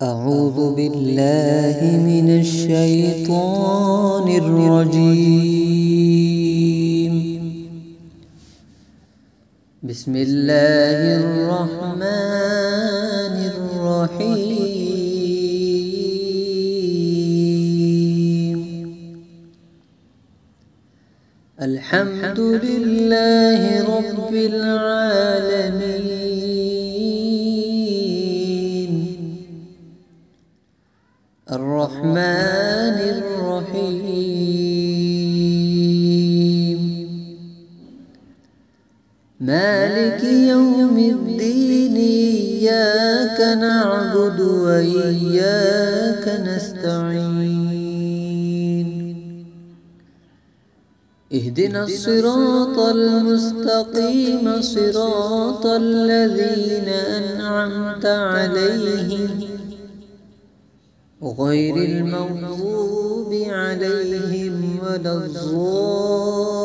أعوذ بالله من الشيطان الرجيم. بسم الله الرحمن الرحيم. الحمد لله رب العالمين، الرحمن الرحيم، مالك يوم الدين. إياك نعبد وإياك نستعين. اهدنا الصراط المستقيم، صراط الذين أنعمت عليهم غير المغضوب عليهم ولا الضالين.